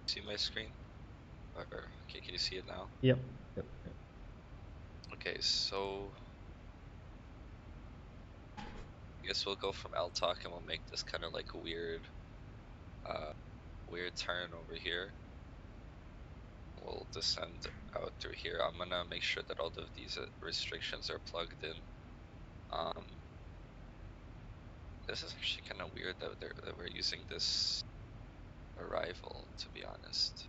See my screen? Or okay, can you see it now? Yep. Yep. Okay, so I guess we'll go from LTAC and we'll make this kind of like a weird turn over here. We'll descend out through here. I'm gonna make sure that all of these restrictions are plugged in. This is actually kind of weird that we're using this arrival, to be honest.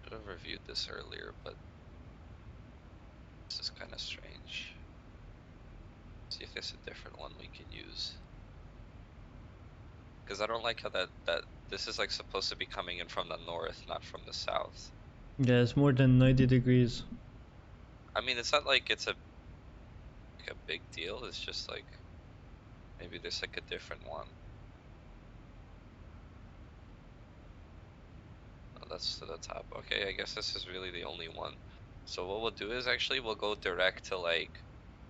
Should have reviewed this earlier, but this is kind of strange. See if there's a different one we can use. Because I don't like how that this is like supposed to be coming in from the north, not from the south. Yeah, it's more than 90 degrees. I mean, it's not like it's a big deal. It's just like maybe there's like a different one. Oh, that's to the top. Okay, I guess this is really the only one. So what we'll do is actually we'll go direct to like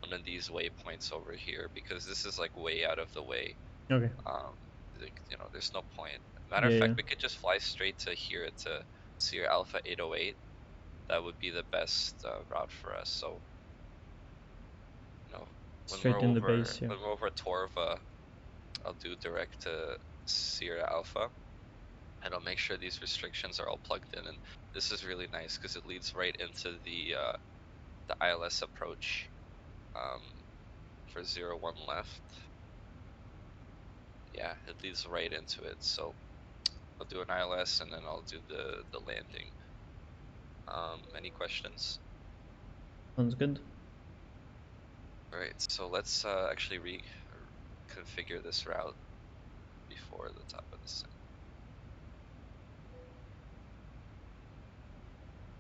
one of these waypoints over here because this is like way out of the way. Okay. Like, you know, there's no point. Matter of Yeah, fact, yeah. we could just fly straight to here to Sierra Alpha 808. That would be the best route for us. So, you know, Straight in the base, yeah. when we're over Torva, I'll do direct to Sierra Alpha, and I'll make sure these restrictions are all plugged in. And this is really nice because it leads right into the ILS approach for 01 left. Yeah, it leads right into it. So I'll do an ILS and then I'll do the landing. Any questions? Sounds good. Alright, so let's actually reconfigure this route before the top of the descent.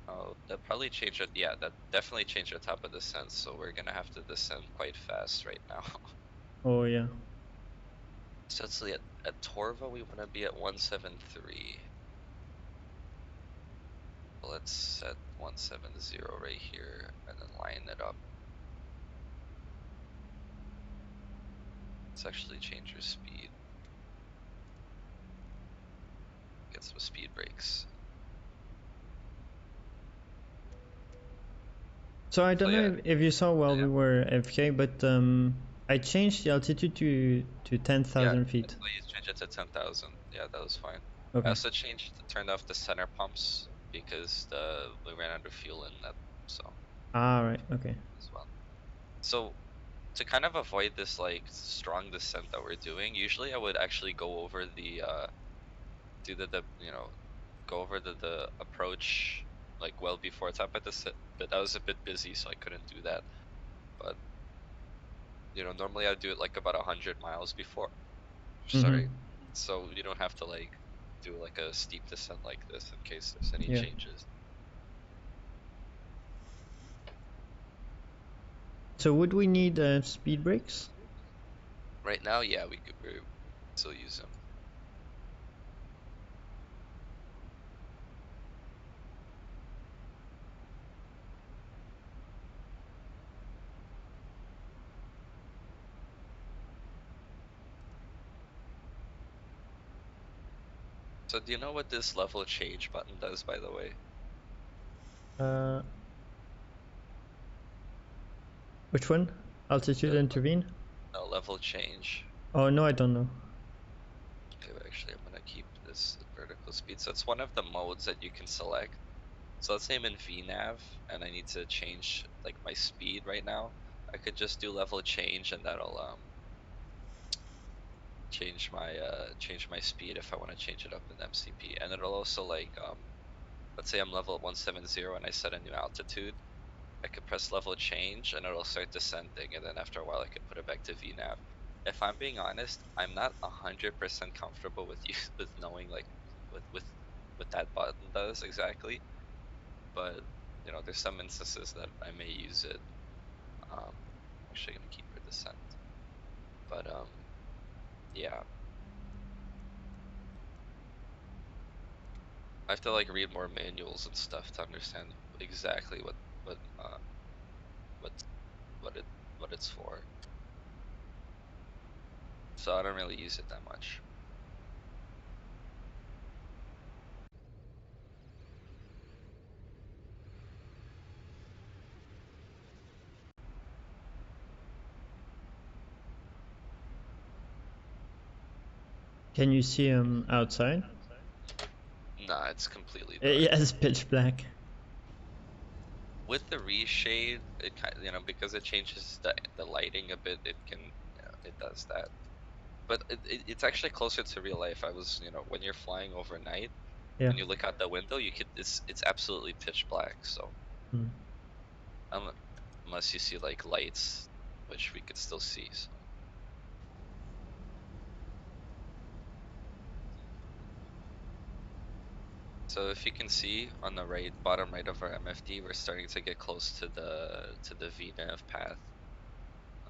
Oh, that probably changed it. Yeah, that definitely changed the top of the descent, so we're gonna have to descend quite fast right now. Oh, yeah. So let's see, at Torva we want to be at 173. Let's set 170 right here and then line it up. Let's actually change your speed. Get some speed brakes. So I don't So yeah, know if you saw while we were FK, but I changed the altitude to 10,000 feet. please change it to 10,000. Yeah, that was fine. I Okay. also turned off the center pumps because we ran out of fuel in that, so Ah, right. Okay. as well. So to kind of avoid this like strong descent that we're doing, usually I would actually go over the do the you know, go over the approach like well before top of descent, but I was a bit busy so I couldn't do that. But you know, normally I'd do it like about 100 miles before. Mm-hmm. Sorry. So you don't have to like do like a steep descent like this in case there's any Yeah. changes. So would we need speed brakes? Right now, yeah, we still use them. So do you know what this level change button does, by the way? Uh, which one? Altitude The intervene? no, level change. Oh, no, I don't know. Okay, actually, I'm gonna keep this vertical speed. So it's one of the modes that you can select. So let's say I'm in VNav and I need to change like my speed right now. I could just do level change and that'll change my speed if I want to change it up in MCP. And it'll also like let's say I'm level 170 and I set a new altitude. I could press level change and it'll start descending, and then after a while I could put it back to VNav. If I'm being honest, I'm not 100% comfortable with you with knowing like what that button does exactly, but you know, there's some instances that I may use it. Actually gonna keep her descent, but yeah, I have to like read more manuals and stuff to understand exactly what what what it what it's for. So I don't really use it that much. Can you see outside? Nah, it's completely dark. Yeah, it's pitch black. With the reshade, it because it changes the lighting a bit, it can it does that. But it's actually closer to real life. I was, when you're flying overnight, Yeah. when you look out the window, it's absolutely pitch black. So Hmm. um, unless you see like lights, which we could still see. So if you can see on the bottom right of our MFD, we're starting to get close to the VNAV path.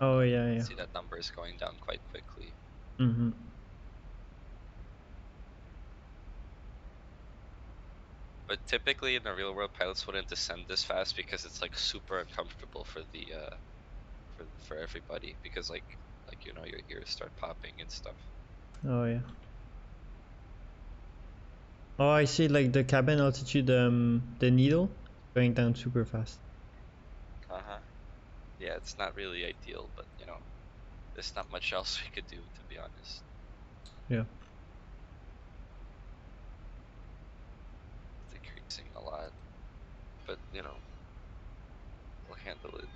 Oh yeah, yeah. See that number is going down quite quickly. Mm-hmm. But typically in the real world, pilots wouldn't descend this fast because it's like super uncomfortable for the for everybody, because your ears start popping and stuff. Oh yeah. Oh, I see. Like the cabin altitude, the needle going down super fast. Uh-huh. Yeah, it's not really ideal, but there's not much else we could do, to be honest. Yeah. It's decreasing a lot, but we'll handle it.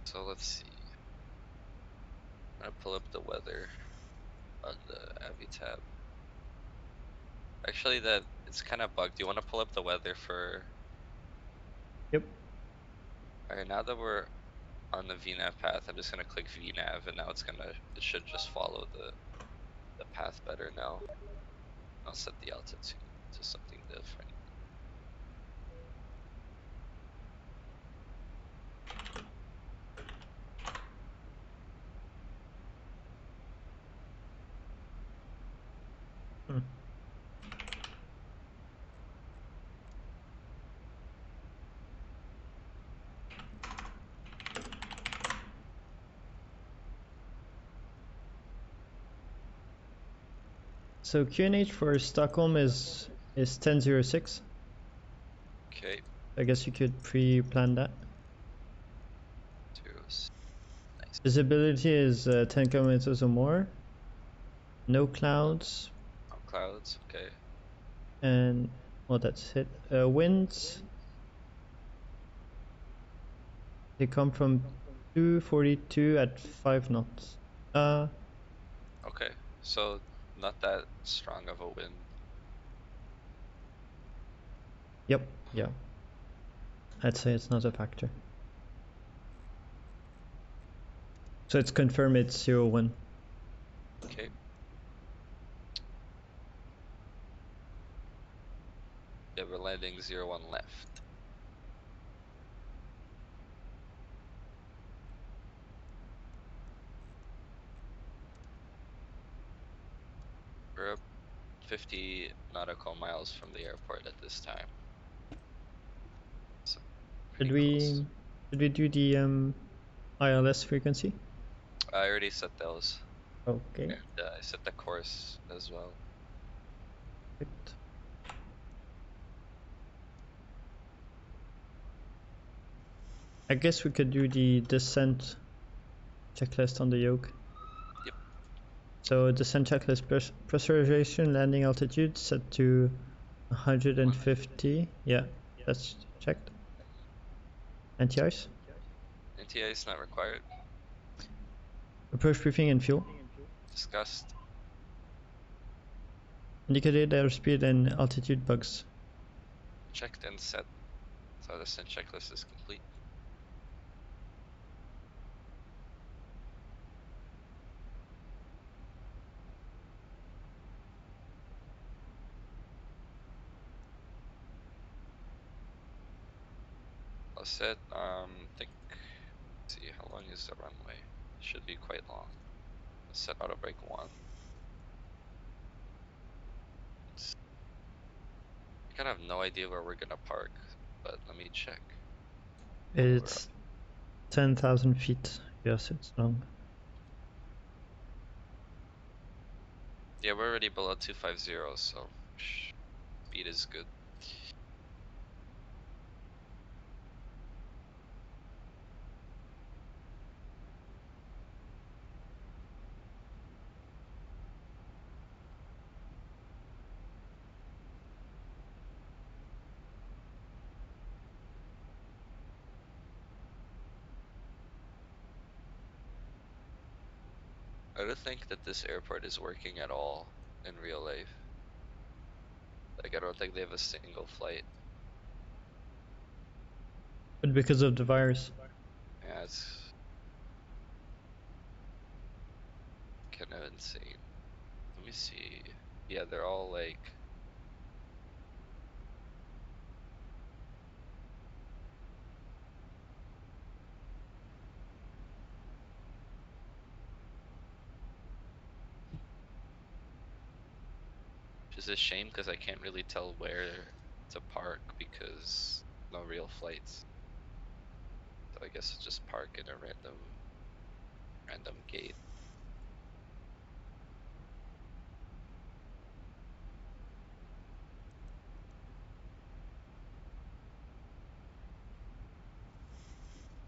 So let's see. I'm gonna pull up the weather on the AviTab. Actually, that it's kind of bugged. Do you want to pull up the weather for? Yep. Alright, now that we're on the VNAV path, I'm just gonna click VNAV, and now it should just follow the path better now. I'll set the altitude to something different. Hmm. So QNH for Stockholm is 10:06. Okay, I guess you could pre-plan that. nice. Visibility is 10 kilometers or more. No clouds, No clouds. Okay. and well, that's it. Winds, they come from 242 at 5 knots. Uh, Okay. So not that strong of a wind. yep, yeah. I'd say it's not a factor. So it's confirmed it's 0-1. Okay. Yeah, we're landing 0-1 left. We're up 50 nautical miles from the airport at this time. So Did pretty close. we did we do the ILS frequency? I already set those, Okay. and I set the course as well. Perfect. I guess we could do the descent checklist on the yoke. Yep. So descent checklist pressurization landing altitude set to 150. Yeah, that's checked. Anti-ice. NTA is not required. Approach briefing and fuel. Discussed. Indicated airspeed and altitude bugs. Checked and set. So the descent checklist is complete. All set. Think. See how long is the runway? Should be quite long. Let's set auto brake 1. I kind of have no idea where we're gonna park, but let me check. We're up. It's 10,000 feet. Yes, it's long. Yeah, we're already below 250, so speed is good. I don't think that this airport is working at all in real life. Like, I don't think they have a single flight. But because of the virus. Yeah, it's kind of insane. Let me see. Yeah, they're all like. Which is a shame because I can't really tell where to park because no real flights. So I guess I'll just park in a random gate.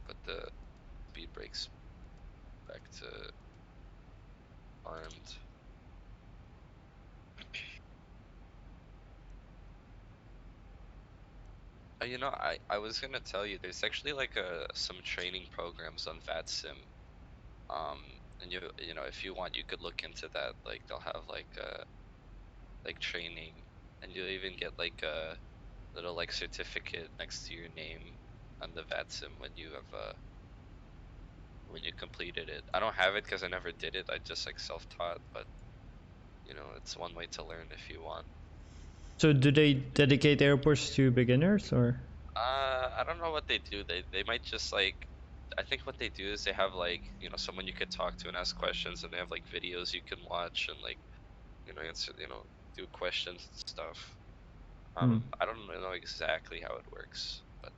Put the speed brakes back to armed. You know, I was gonna tell you there's actually like some training programs on VATSIM. Um, and you know if you want you could look into that. Like they'll have like training, and you'll even get like a little like certificate next to your name on the VATSIM when you completed it. I don't have it because I never did it. I just like self-taught, but you know it's one way to learn if you want. So do they dedicate airports to beginners or? I don't know what they do. They might just like, I think what they do is they have like, you know, someone you could talk to and ask questions, and they have like videos you can watch and like, you know, answer, you know, do questions and stuff. Hmm. I don't know exactly how it works, but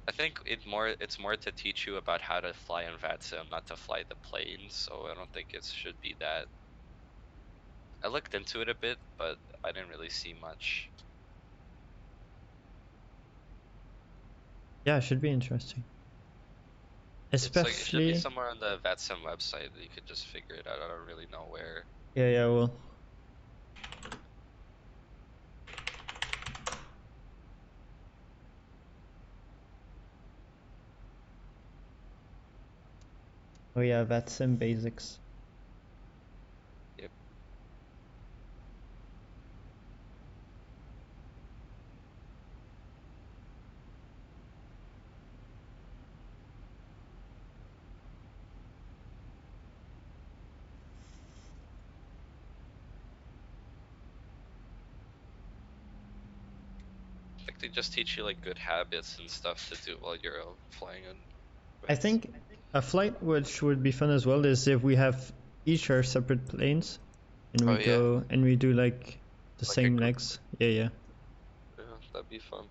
I think it's more to teach you about how to fly in VATSIM, not to fly the plane. So I don't think it should be that. I looked into it a bit, but I didn't really see much. Yeah, it should be interesting. It's like it should be Especially. somewhere on the VATSIM website that you could just figure it out. I don't really know where. Yeah, yeah, well. Oh yeah, that's some basics. Yep. Like they just teach you like good habits and stuff to do while you're flying on I VATS. think a flight which would be fun as well is if we have each our separate planes and Oh we yeah, go and we do like the like a same group. legs. Yeah, yeah. Yeah, that'd be fun.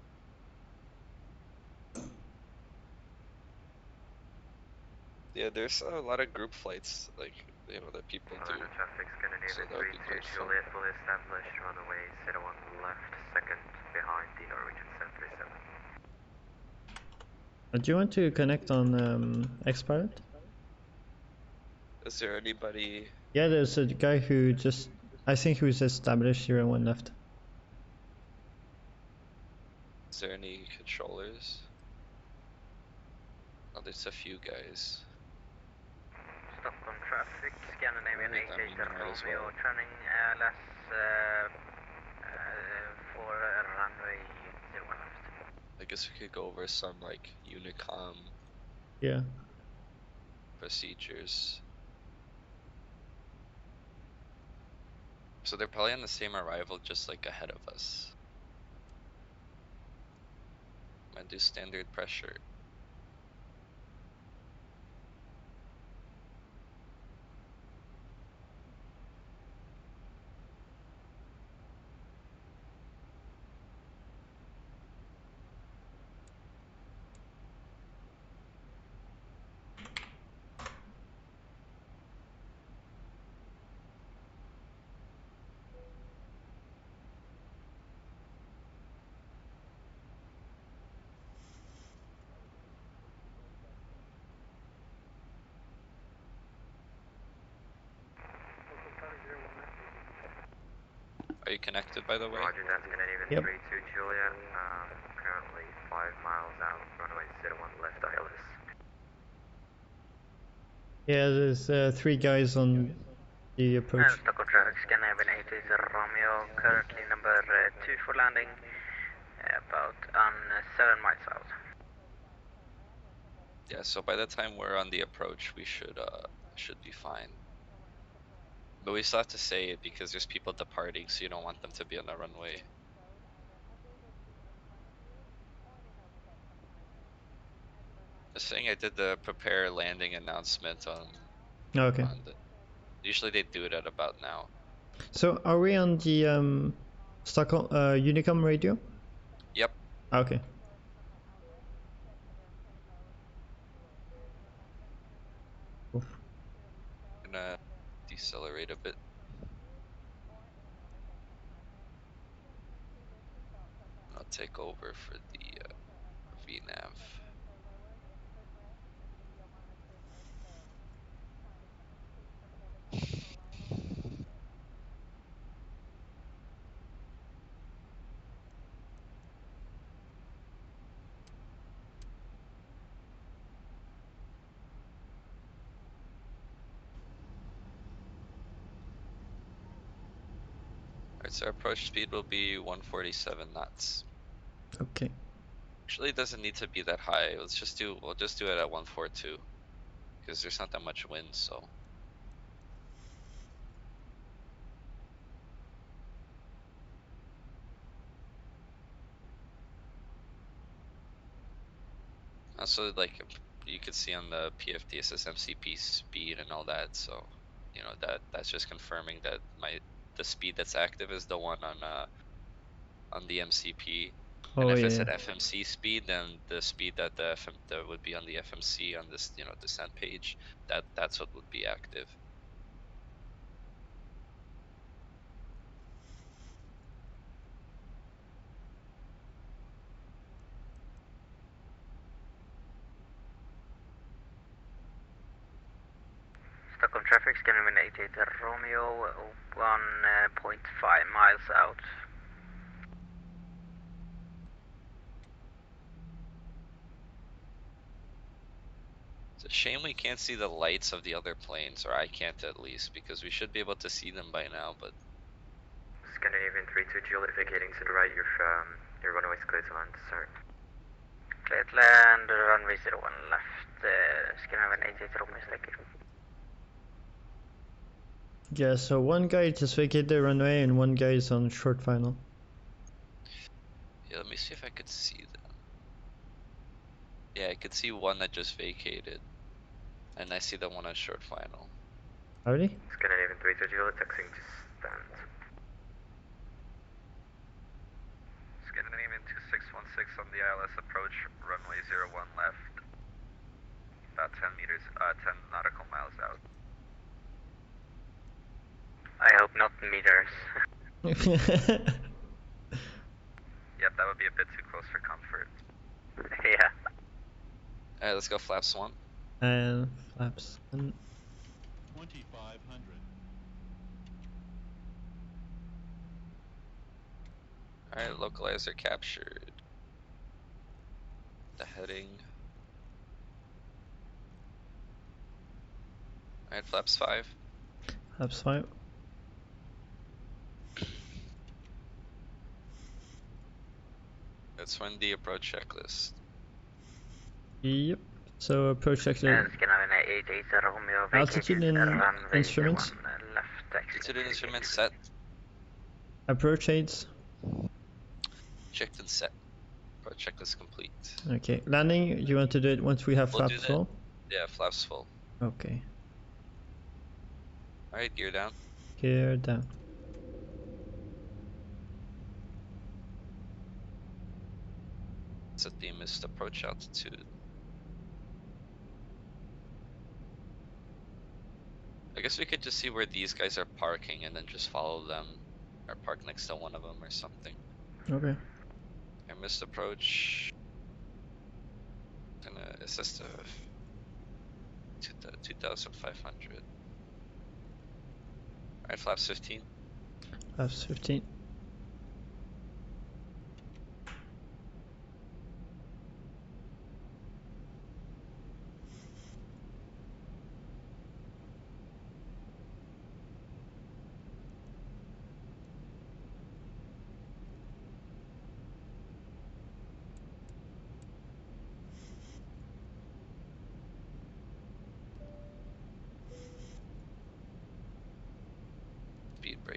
Yeah, there's a lot of group flights, like you know that people do. Traffic So Scandinavian that would be 32 quite fun. Juliet, fully established, runway 01 left, second behind the Norwegian 737. Do you want to connect on Xpilot? Is there anybody? Yeah, there's a guy who just, I think who's established 01 left. Is there any controllers? Oh, there's a few guys. Stockholm traffic, Scandinavian Alright, then 88 we might as Romeo, well. turning LS for runway 01 left. I guess we could go over some like Unicom Yeah. procedures. So they're probably on the same arrival, just like ahead of us. Might do standard pressure. Are you connected, by the way? Roger that, Scandinavian Yep. 32 Juliet, currently 5 miles out, runway 01 left ILS. Yeah, there's 3 guys on the approach. Stockholm traffic, Scandinavian 80 Romeo, currently number 2 for landing, about 7 miles out. Yeah, so by the time we're on the approach, we should be fine. But we still have to say it because there's people departing, so you don't want them to be on the runway. Just saying, I did the prepare landing announcement on. Okay. On the, usually they do it at about now. So are we on the Stockholm Unicom radio? Yep. Okay. Oof. Gonna decelerate a bit. I'll take over for the VNav. Alright, so our approach speed will be 147 knots. Okay. Actually, it doesn't need to be that high. We'll just do it at 142 because there's not that much wind, so. Also, like, you could see on the PFD it says MCP speed and all that, so you know that's just confirming that the speed that's active is the one on the MCP. And Oh if it yeah. said FMC speed, then the speed that that would be on the FMC on this descent page, that's what would be active. Stockholm traffic, Scandinavian 88 Romeo, 1.5 miles out. It's a shame we can't see the lights of the other planes, or I can't at least, because we should be able to see them by now, but. Scandinavian 32 Juliet vacating to the right, your runway is clear to land, sir. Clear to land, runway 01 left, Scandinavian 88 Romeo is taken. Yeah, so 1 guy just vacated the runway and 1 guy is on short final. Yeah, let me see if I could see them. Yeah, I could see one that just vacated. And I see the one on short final. Howdy? Scandinavian 32 Juliet taxiing to stand. Scandinavian 2616 on the ILS approach, runway 01 left. About 10 nautical miles out. I hope not meters. Yep, that would be a bit too close for comfort. Yeah. Alright, let's go flaps 1. And flaps. 2500. Alright, localizer captured. The heading. Alright, flaps 5. Flaps 5. Let's run the approach checklist. Yep. So approach checklist. Scandinavian 88 Romeo Altitude vacated and runway instruments. 01 left, taxi. Altitude and instruments set. Approach aids. Checked and set. Approach checklist complete. Okay. Landing, you want to do it once we have We'll do flaps that. full? Yeah, flaps full. Okay. Alright, gear down. Gear down. Set the missed approach altitude. I guess we could just see where these guys are parking and then just follow them. Or park next to one of them or something. Okay. I missed approach. Gonna assist 2,500. Alright, flaps 15. Flaps 15.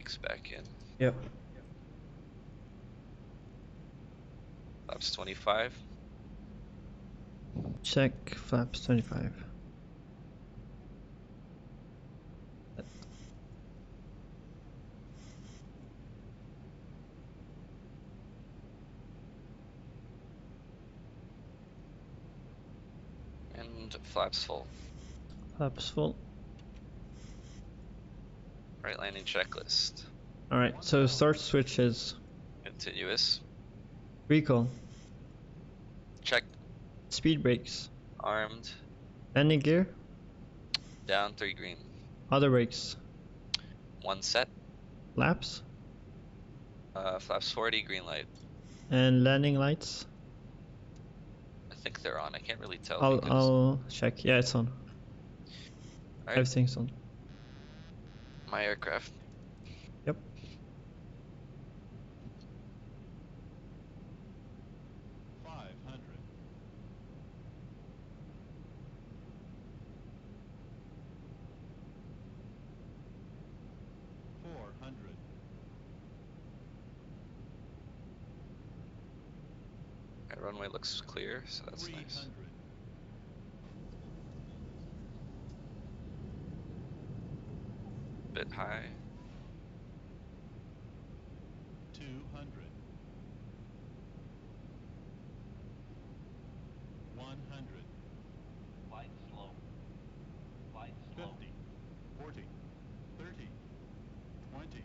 brakes back in. Yep. Flaps 25. Check flaps 25. And flaps full. Flaps full. Right landing checklist. Alright, so start switches. Continuous. Recall. Check. Speed brakes. Armed. Landing gear. Down 3 green. Other brakes. 1 set. Flaps. Flaps 40, green light. And landing lights. I think they're on. I can't really tell. I'll check. Yeah, it's on. Alright. Everything's on. My aircraft. Yep. My runway looks clear, so that's nice. Bit high. 200. 100. Flight slow. Flight slow. 50. 40. 30. 20.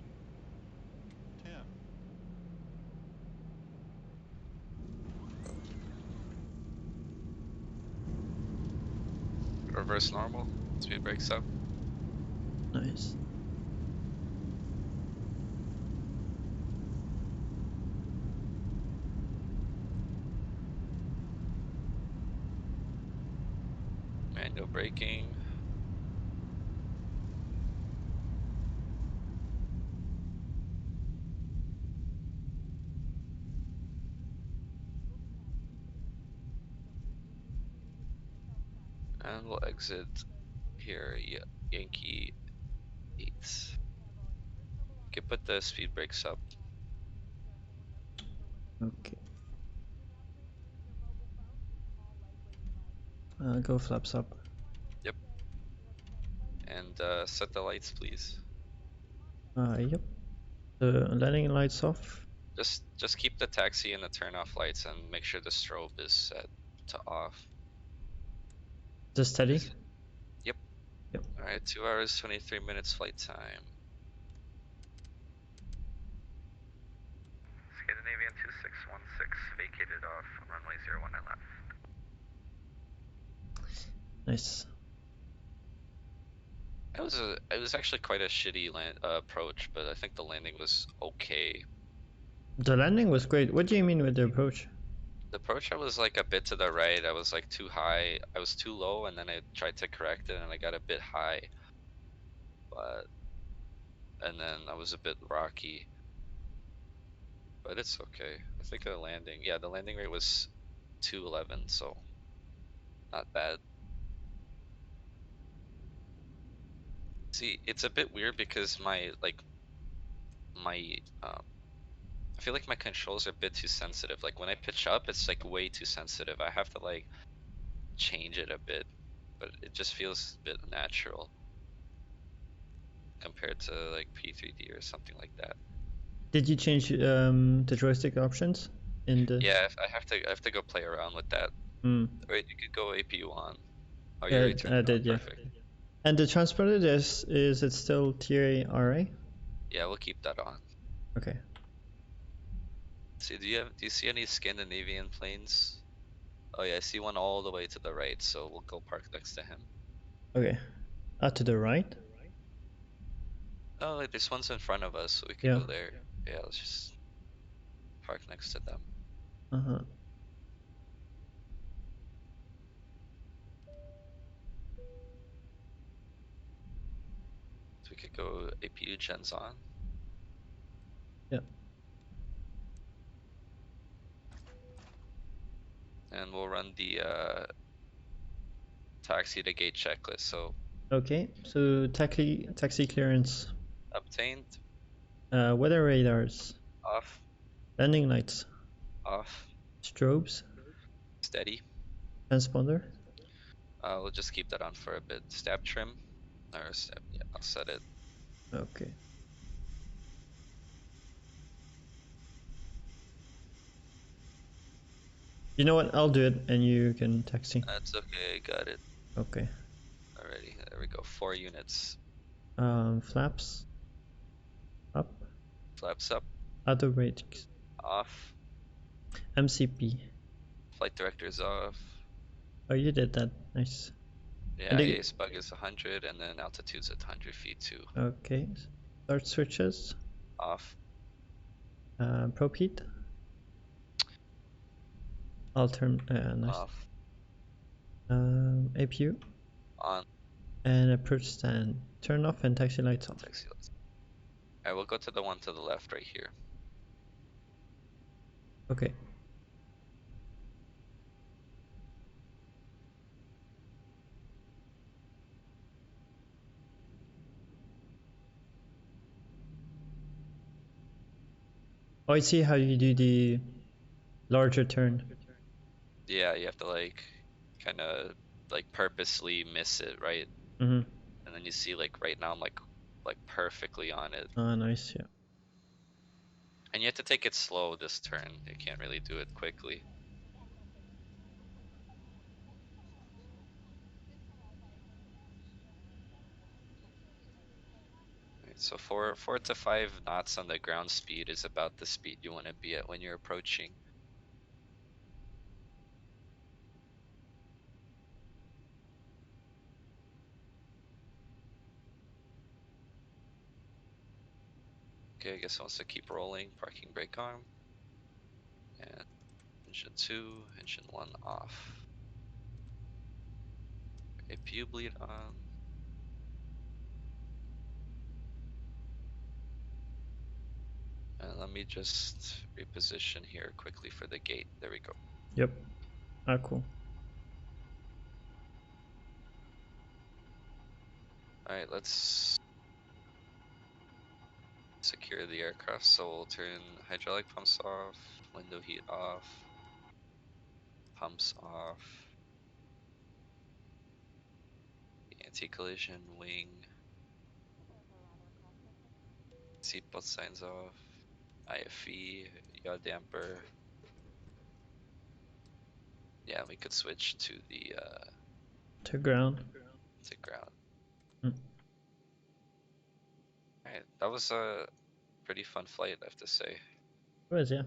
10. Reverse normal. Speed brakes up. Nice. Manual braking. And we'll exit here, Yankee 8. Okay, put the speed brakes up. Okay. Go flaps up. Yep. And set the lights, please. Yep. The landing lights off. Just keep the taxi and the turn off lights and make sure the strobe is set to off. Just steady. Yep. Yep. Alright, 2 hours, 23 minutes flight time. Scandinavian 2616 vacated off runway 01 and left. Nice. It was actually quite a shitty approach, but I think the landing was okay. The landing was great. What do you mean with the approach? The approach, I was like a bit to the right. I was like too high. I was too low, and then I tried to correct it, and I got a bit high. And then I was a bit rocky. But it's okay. I think the landing, yeah, the landing rate was 211, so not bad. See, it's a bit weird because I feel like my controls are a bit too sensitive. Like when I pitch up, it's like way too sensitive. I have to like change it a bit, but it just feels a bit natural compared to like P3D or something like that. Did you change the joystick options in the? Yeah, I have to go play around with that. Wait, you could go APU on. Oh, you Yeah, already turned I it did. on. Yeah. Perfect. And the transponder is it still TRA? Yeah, we'll keep that on. Okay. See, do you see any Scandinavian planes? Oh yeah, I see one all the way to the right, so we'll go park next to him. Okay. To the right. Oh, like there's ones in front of us, so we can go there. Yeah, let's just park next to them. Uh-huh. So we could go APU gens on. Yeah. And we'll run the taxi to gate checklist. So Okay. So taxi clearance. obtained. Weather radars, Off. landing lights, Off. strobes, Steady. transponder. We'll just keep that on for a bit. Stab trim. Or stab, yeah, I'll set it. Okay. You know what? I'll do it, and you can taxi. That's okay, got it. Okay. Alrighty, there we go. 4 units. Flaps up. Flaps up. Auto brakes. Off. MCP. Flight director's off. Oh, you did that. Nice. Yeah, And they- ace bug is 100, and then altitude's at 100 feet too. Okay. Start switches. Off. Probe heat. Nice. Off. APU. On. And approach stand. Turn off and taxi lights off. Taxi lights. Alright, we'll go to the one to the left right here. Okay. Oh, I see how you do the larger turn. Yeah, you have to like kind of like purposely miss it, right? Mm-hmm. And then you see like right now I'm like perfectly on it. Ah, nice, yeah. And you have to take it slow this turn. You can't really do it quickly. Right, so 4 to 5 knots on the ground speed is about the speed you want to be at when you're approaching. Okay, I guess it wants to keep rolling. Parking brake on. And engine 2, engine 1 off. APU bleed on. And let me just reposition here quickly for the gate. There we go. Yep. Ah, cool. Alright, let's secure the aircraft. So we'll turn hydraulic pumps off, window heat off, pumps off, anti-collision wing, seatbelt signs off, IFE, yaw damper. Yeah, we could switch to the To ground. to ground. Mm. Alright, that was a pretty fun flight, I have to say. It was, yeah.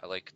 I like